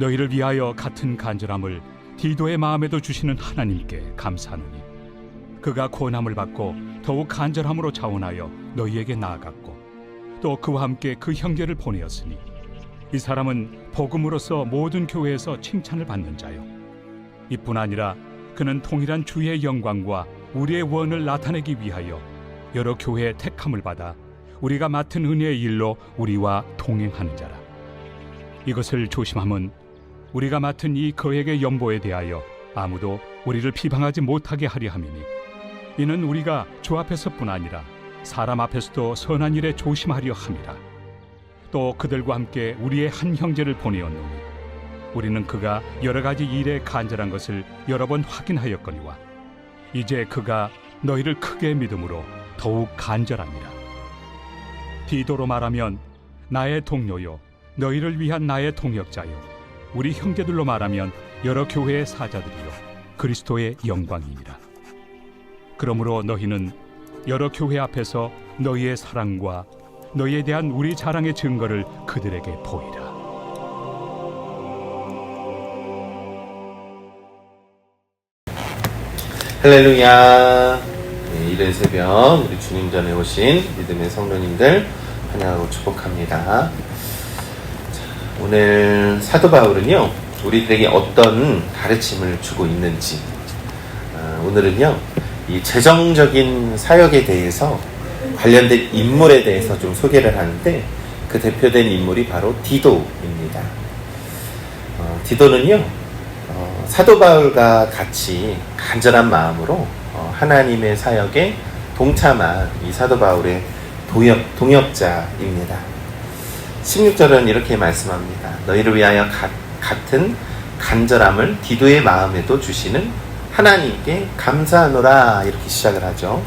너희를 위하여 같은 간절함을 디도의 마음에도 주시는 하나님께 감사하노니 그가 고난을 받고 더욱 간절함으로 자원하여 너희에게 나아갔고 또 그와 함께 그 형제를 보내었으니 이 사람은 복음으로서 모든 교회에서 칭찬을 받는 자요 이뿐 아니라 그는 통일한 주의 영광과 우리의 원을 나타내기 위하여 여러 교회의 택함을 받아 우리가 맡은 은혜의 일로 우리와 동행하는 자라. 이것을 조심함은 우리가 맡은 이 거액의 연보에 대하여 아무도 우리를 비방하지 못하게 하려 함이니 이는 우리가 주 앞에서뿐 아니라 사람 앞에서도 선한 일에 조심하려 함이라. 또 그들과 함께 우리의 한 형제를 보내었노니 우리는 그가 여러 가지 일에 간절한 것을 여러 번 확인하였거니와 이제 그가 너희를 크게 믿음으로 더욱 간절하니라. 디도로 말하면 나의 동료요 너희를 위한 나의 동역자요 우리 형제들로 말하면 여러 교회의 사자들이요 그리스도의 영광이니라. 그러므로 너희는 여러 교회 앞에서 너희의 사랑과 너희에 대한 우리 자랑의 증거를 그들에게 보이라. 할렐루야. 이른 새벽 우리 주님 전에 오신 믿음의 성도님들 환영하고 축복합니다. 오늘 사도 바울은요 우리들에게 어떤 가르침을 주고 있는지 오늘은요 이 재정적인 사역에 대해서 관련된 인물에 대해서 좀 소개를 하는데 그 대표된 인물이 바로 디도입니다. 디도는요 사도 바울과 같이 간절한 마음으로 하나님의 사역에 동참한 이 사도 바울의 동역자입니다. 16절은 이렇게 말씀합니다. 너희를 위하여 같은 간절함을 디도의 마음에도 주시는 하나님께 감사하노라 이렇게 시작을 하죠.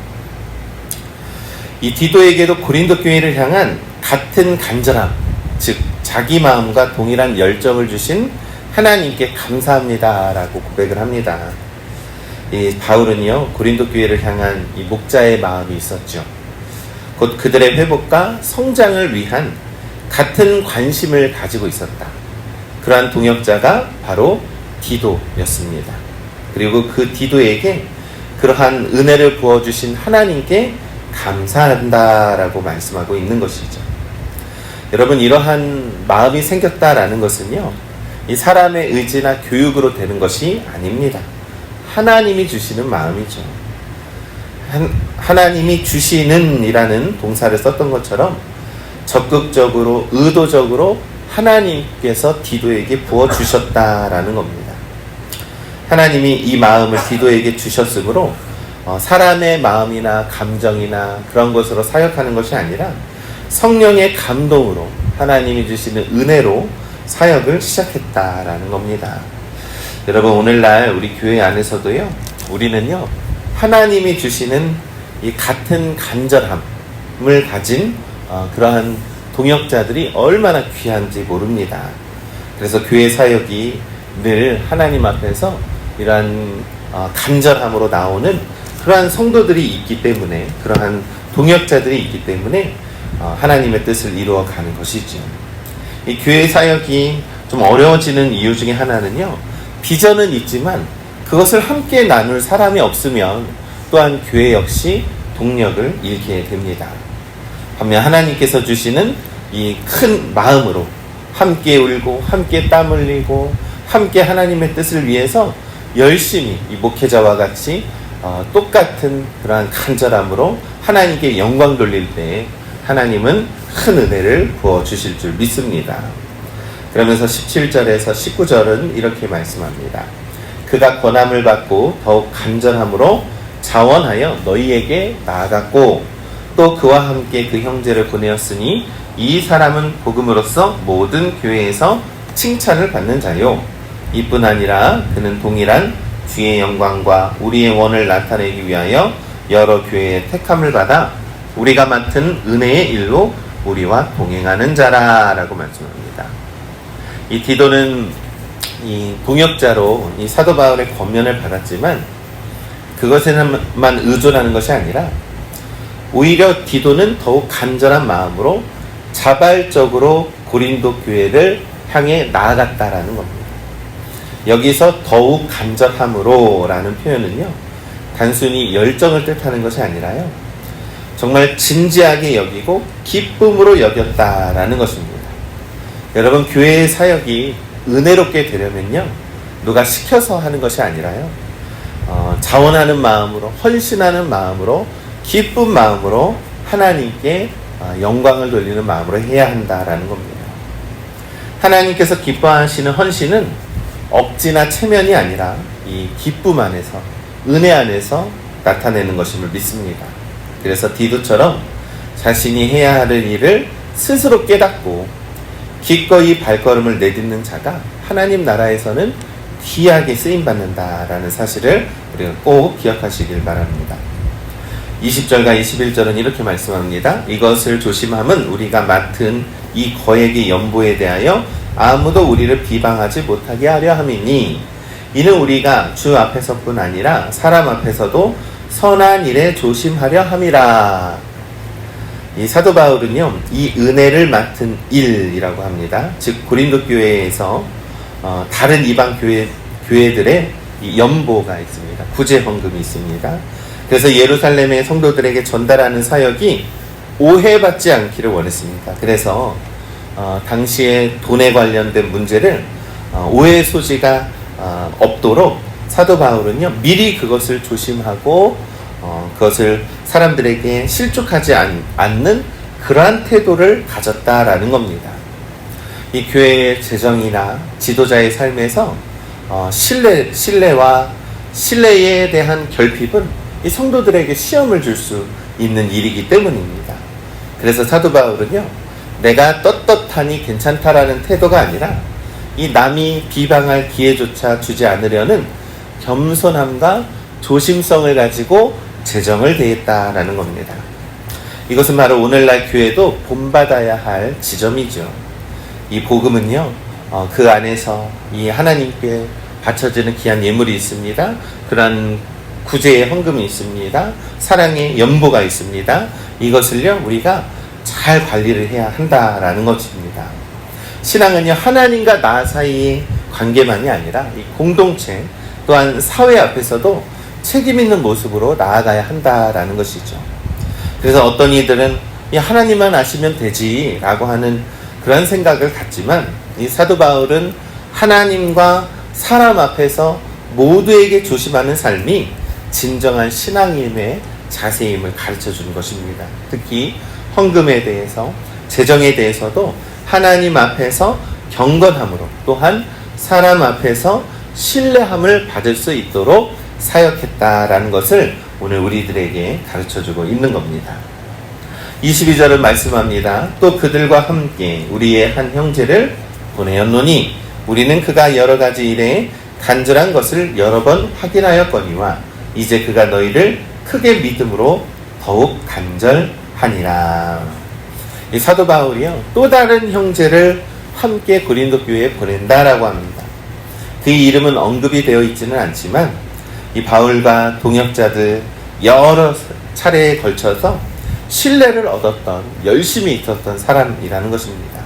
이 디도에게도 고린도 교회를 향한 같은 간절함, 즉 자기 마음과 동일한 열정을 주신 하나님께 감사합니다 라고 고백을 합니다. 이 바울은요 고린도 교회를 향한 이 목자의 마음이 있었죠. 곧 그들의 회복과 성장을 위한 같은 관심을 가지고 있었다. 그러한 동역자가 바로 디도였습니다. 그리고 그 디도에게 그러한 은혜를 부어주신 하나님께 감사한다라고 말씀하고 있는 것이죠. 여러분 이러한 마음이 생겼다라는 것은요 이 사람의 의지나 교육으로 되는 것이 아닙니다. 하나님이 주시는 마음이죠. 하나님이 주시는 이라는 동사를 썼던 것처럼 적극적으로 의도적으로 하나님께서 디도에게 부어주셨다라는 겁니다. 하나님이 이 마음을 디도에게 주셨으므로 사람의 마음이나 감정이나 그런 것으로 사역하는 것이 아니라 성령의 감동으로 하나님이 주시는 은혜로 사역을 시작했다라는 겁니다. 여러분 오늘날 우리 교회 안에서도요 우리는요 하나님이 주시는 이 같은 간절함을 가진 그러한 동역자들이 얼마나 귀한지 모릅니다. 그래서 교회 사역이 늘 하나님 앞에서 이러한 간절함으로 나오는 그러한 성도들이 있기 때문에 그러한 동역자들이 있기 때문에 하나님의 뜻을 이루어가는 것이죠. 이 교회 사역이 좀 어려워지는 이유 중에 하나는요 비전은 있지만 그것을 함께 나눌 사람이 없으면 또한 교회 역시 동력을 잃게 됩니다. 반면 하나님께서 주시는 이 큰 마음으로 함께 울고 함께 땀 흘리고 함께 하나님의 뜻을 위해서 열심히 이 목회자와 같이 똑같은 그러한 간절함으로 하나님께 영광 돌릴 때 하나님은 큰 은혜를 부어주실 줄 믿습니다. 그러면서 17절에서 19절은 이렇게 말씀합니다. 그가 권함을 받고 더욱 간절함으로 자원하여 너희에게 나아갔고 또 그와 함께 그 형제를 보내었으니 이 사람은 복음으로써 모든 교회에서 칭찬을 받는 자요 이뿐 아니라 그는 동일한 주의 영광과 우리의 원을 나타내기 위하여 여러 교회의 택함을 받아 우리가 맡은 은혜의 일로 우리와 동행하는 자라라고 말씀합니다. 이 디도는 이 동역자로 이 사도 바울의 권면을 받았지만 그것에만 의존하는 것이 아니라 오히려 디도는 더욱 간절한 마음으로 자발적으로 고린도 교회를 향해 나아갔다라는 겁니다. 여기서 더욱 간절함으로 라는 표현은요, 단순히 열정을 뜻하는 것이 아니라요, 정말 진지하게 여기고 기쁨으로 여겼다라는 것입니다. 여러분, 교회의 사역이 은혜롭게 되려면요, 누가 시켜서 하는 것이 아니라요, 자원하는 마음으로, 헌신하는 마음으로, 기쁜 마음으로 하나님께 영광을 돌리는 마음으로 해야 한다라는 겁니다. 하나님께서 기뻐하시는 헌신은 억지나 체면이 아니라 이 기쁨 안에서, 은혜 안에서 나타내는 것임을 믿습니다. 그래서 디도처럼 자신이 해야 할 일을 스스로 깨닫고 기꺼이 발걸음을 내딛는 자가 하나님 나라에서는 귀하게 쓰임받는다라는 사실을 우리가 꼭 기억하시길 바랍니다. 20절과 21절은 이렇게 말씀합니다. 이것을 조심함은 우리가 맡은 이 거액의 연보에 대하여 아무도 우리를 비방하지 못하게 하려 함이니, 이는 우리가 주 앞에서뿐 아니라 사람 앞에서도 선한 일에 조심하려 함이라. 이 사도 바울은요, 이 은혜를 맡은 일이라고 합니다. 즉 고린도 교회에서 다른 이방 교회들의 이 연보가 있습니다. 구제 헌금이 있습니다. 그래서 예루살렘의 성도들에게 전달하는 사역이 오해받지 않기를 원했습니다. 그래서 당시에 돈에 관련된 문제를 오해의 소지가 없도록 사도 바울은요, 미리 그것을 조심하고 그것을 사람들에게 실족하지 않는 그러한 태도를 가졌다라는 겁니다. 이 교회의 재정이나 지도자의 삶에서 신뢰와 신뢰에 대한 결핍은 이 성도들에게 시험을 줄 수 있는 일이기 때문입니다. 그래서 사도 바울은요, 내가 떳떳하니 괜찮다라는 태도가 아니라 이 남이 비방할 기회조차 주지 않으려는 겸손함과 조심성을 가지고 재정을 대했다라는 겁니다. 이것은 바로 오늘날 교회도 본받아야 할 지점이죠. 이 복음은요, 그 안에서 이 하나님께 바쳐지는 귀한 예물이 있습니다. 그런 구제의 헌금이 있습니다. 사랑의 연보가 있습니다. 이것을요, 우리가 잘 관리를 해야 한다라는 것입니다. 신앙은요, 하나님과 나 사이의 관계만이 아니라 이 공동체 또한 사회 앞에서도 책임 있는 모습으로 나아가야 한다라는 것이죠. 그래서 어떤 이들은 하나님만 아시면 되지 라고 하는 그런 생각을 갖지만, 이 사도 바울은 하나님과 사람 앞에서 모두에게 조심하는 삶이 진정한 신앙인의 자세임을 가르쳐 주는 것입니다. 특히 헌금에 대해서, 재정에 대해서도 하나님 앞에서 경건함으로, 또한 사람 앞에서 신뢰함을 받을 수 있도록 사역했다라는 것을 오늘 우리들에게 가르쳐주고 있는 겁니다. 22절은 말씀합니다. 또 그들과 함께 우리의 한 형제를 보내었노니 우리는 그가 여러 가지 일에 간절한 것을 여러 번 확인하였거니와 이제 그가 너희를 크게 믿음으로 더욱 간절하니라. 이 사도 바울이요, 또 다른 형제를 함께 고린도 교회에 보낸다라고 합니다. 그 이름은 언급이 되어 있지는 않지만 이 바울과 동역자들 여러 차례에 걸쳐서 신뢰를 얻었던, 열심히 있었던 사람이라는 것입니다.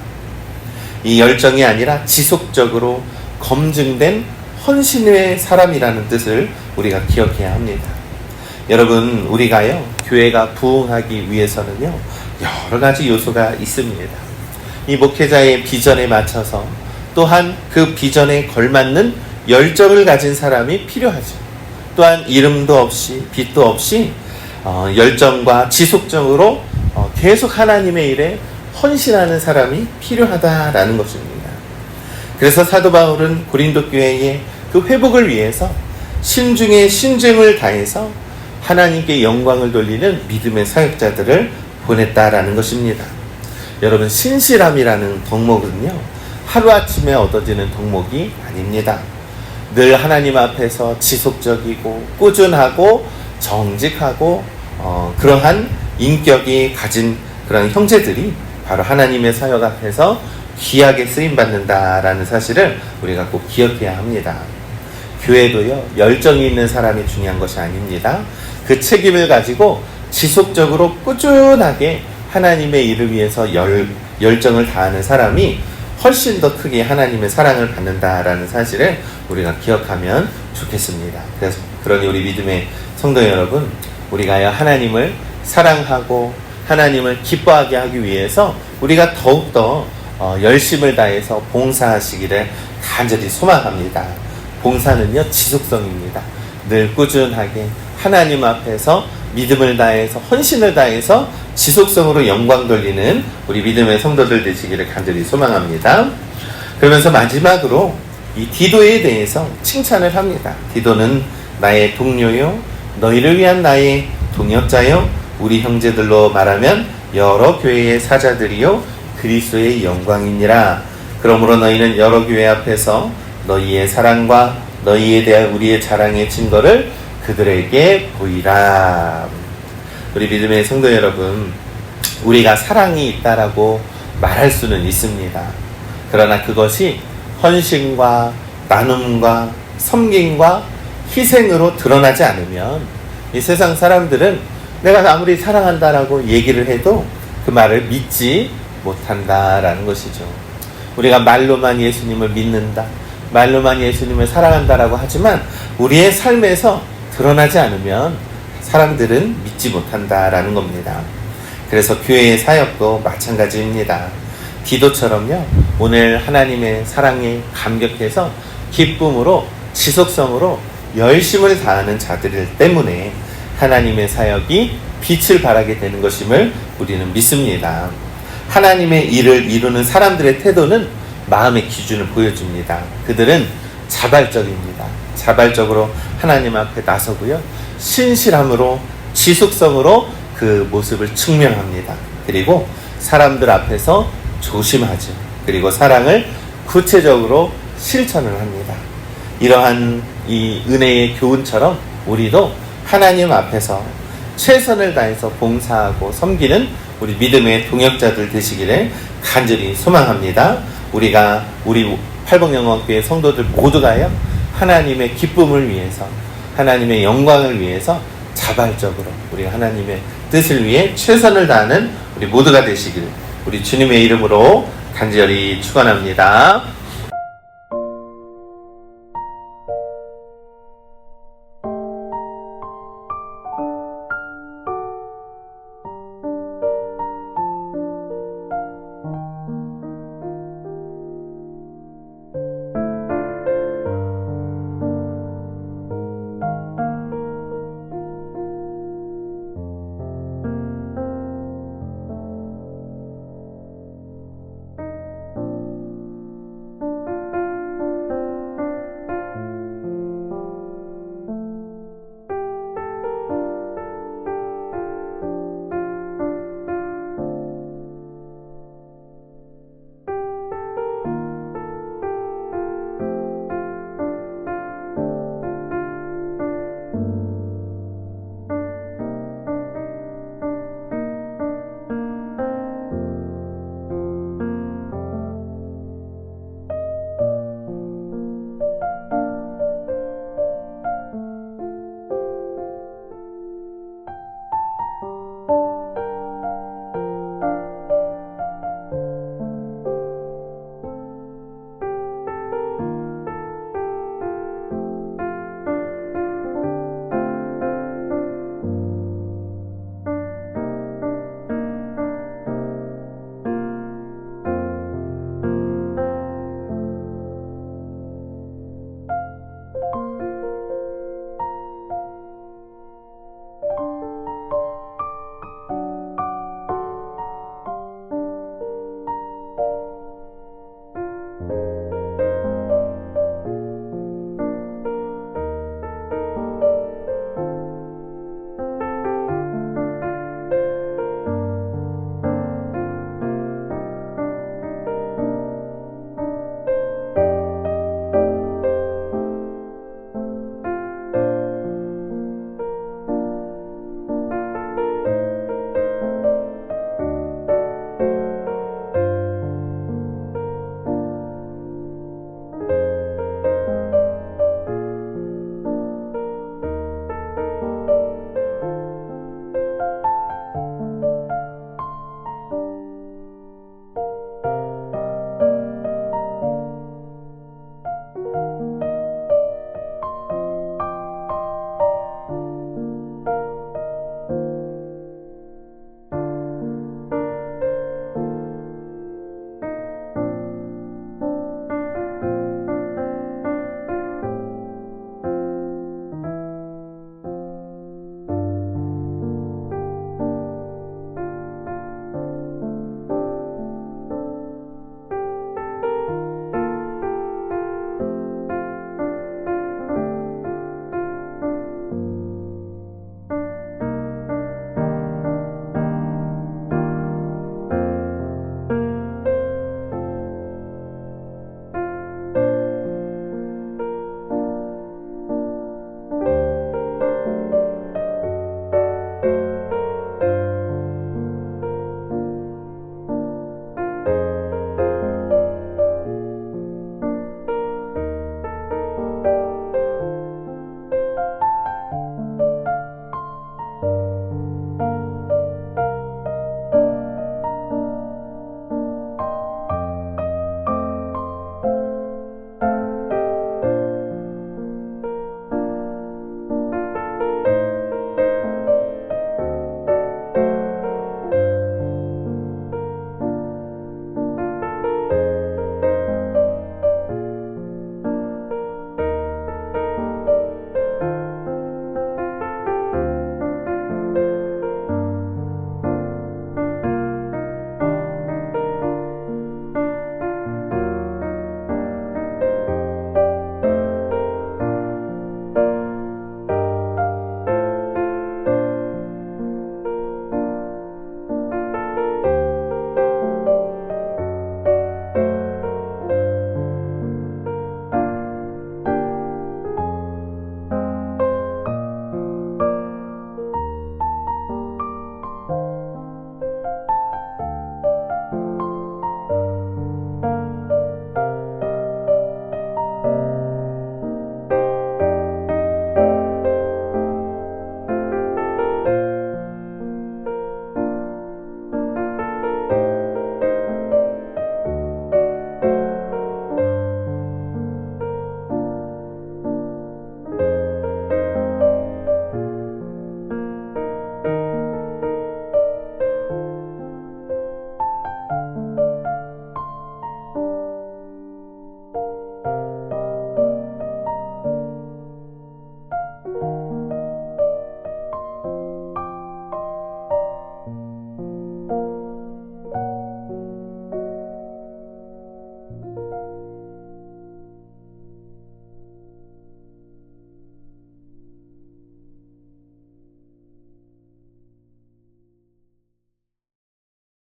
이 열정이 아니라 지속적으로 검증된 헌신의 사람이라는 뜻을 우리가 기억해야 합니다. 여러분, 우리가요, 교회가 부흥하기 위해서는요, 여러 가지 요소가 있습니다. 이 목회자의 비전에 맞춰서 또한 그 비전에 걸맞는 열정을 가진 사람이 필요하죠. 또한 이름도 없이 빛도 없이 열정과 지속적으로 계속 하나님의 일에 헌신하는 사람이 필요하다라는 것입니다. 그래서 사도 바울은 고린도 교회의 그 회복을 위해서 신중에 신중을 다해서 하나님께 영광을 돌리는 믿음의 사역자들을 보냈다라는 것입니다. 여러분, 신실함이라는 덕목은요, 하루아침에 얻어지는 덕목이 아닙니다. 늘 하나님 앞에서 지속적이고 꾸준하고 정직하고 그러한 인격이 가진 그런 형제들이 바로 하나님의 사역 앞에서 귀하게 쓰임받는다라는 사실을 우리가 꼭 기억해야 합니다. 교회도요, 열정이 있는 사람이 중요한 것이 아닙니다. 그 책임을 가지고 지속적으로 꾸준하게 하나님의 일을 위해서 열정을 다하는 사람이 훨씬 더 크게 하나님의 사랑을 받는다라는 사실을 우리가 기억하면 좋겠습니다. 그래서 그러니 우리 믿음의 성도 여러분, 우리가 하나님을 사랑하고 하나님을 기뻐하게 하기 위해서 우리가 더욱더 열심을 다해서 봉사하시기를 간절히 소망합니다. 봉사는요, 지속성입니다. 늘 꾸준하게 하나님 앞에서 믿음을 다해서 헌신을 다해서 지속성으로 영광 돌리는 우리 믿음의 성도들 되시기를 간절히 소망합니다. 그러면서 마지막으로 이 디도에 대해서 칭찬을 합니다. 디도는 나의 동료요, 너희를 위한 나의 동역자요, 우리 형제들로 말하면 여러 교회의 사자들이요 그리스도의 영광이니라. 그러므로 너희는 여러 교회 앞에서 너희의 사랑과 너희에 대한 우리의 자랑의 증거를 그들에게 보이라. 우리 믿음의 성도 여러분, 우리가 사랑이 있다라고 말할 수는 있습니다. 그러나 그것이 헌신과 나눔과 섬김과 희생으로 드러나지 않으면 이 세상 사람들은 내가 아무리 사랑한다라고 얘기를 해도 그 말을 믿지 못한다라는 것이죠. 우리가 말로만 예수님을 믿는다, 말로만 예수님을 사랑한다라고 하지만 우리의 삶에서 드러나지 않으면 사람들은 믿지 못한다라는 겁니다. 그래서 교회의 사역도 마찬가지입니다. 디도처럼요, 오늘 하나님의 사랑에 감격해서 기쁨으로 지속성으로 열심을 다하는 자들 때문에 하나님의 사역이 빛을 발하게 되는 것임을 우리는 믿습니다. 하나님의 일을 이루는 사람들의 태도는 마음의 기준을 보여줍니다. 그들은 자발적입니다. 자발적으로 하나님 앞에 나서고요, 신실함으로 지속성으로 그 모습을 증명합니다. 그리고 사람들 앞에서 조심하죠. 그리고 사랑을 구체적으로 실천을 합니다. 이러한 이 은혜의 교훈처럼 우리도 하나님 앞에서 최선을 다해서 봉사하고 섬기는 우리 믿음의 동역자들 되시기를 간절히 소망합니다. 우리 팔복영광교회 성도들 모두가요, 하나님의 기쁨을 위해서, 하나님의 영광을 위해서 자발적으로 우리 하나님의 뜻을 위해 최선을 다하는 우리 모두가 되시기를 우리 주님의 이름으로 간절히 축원합니다.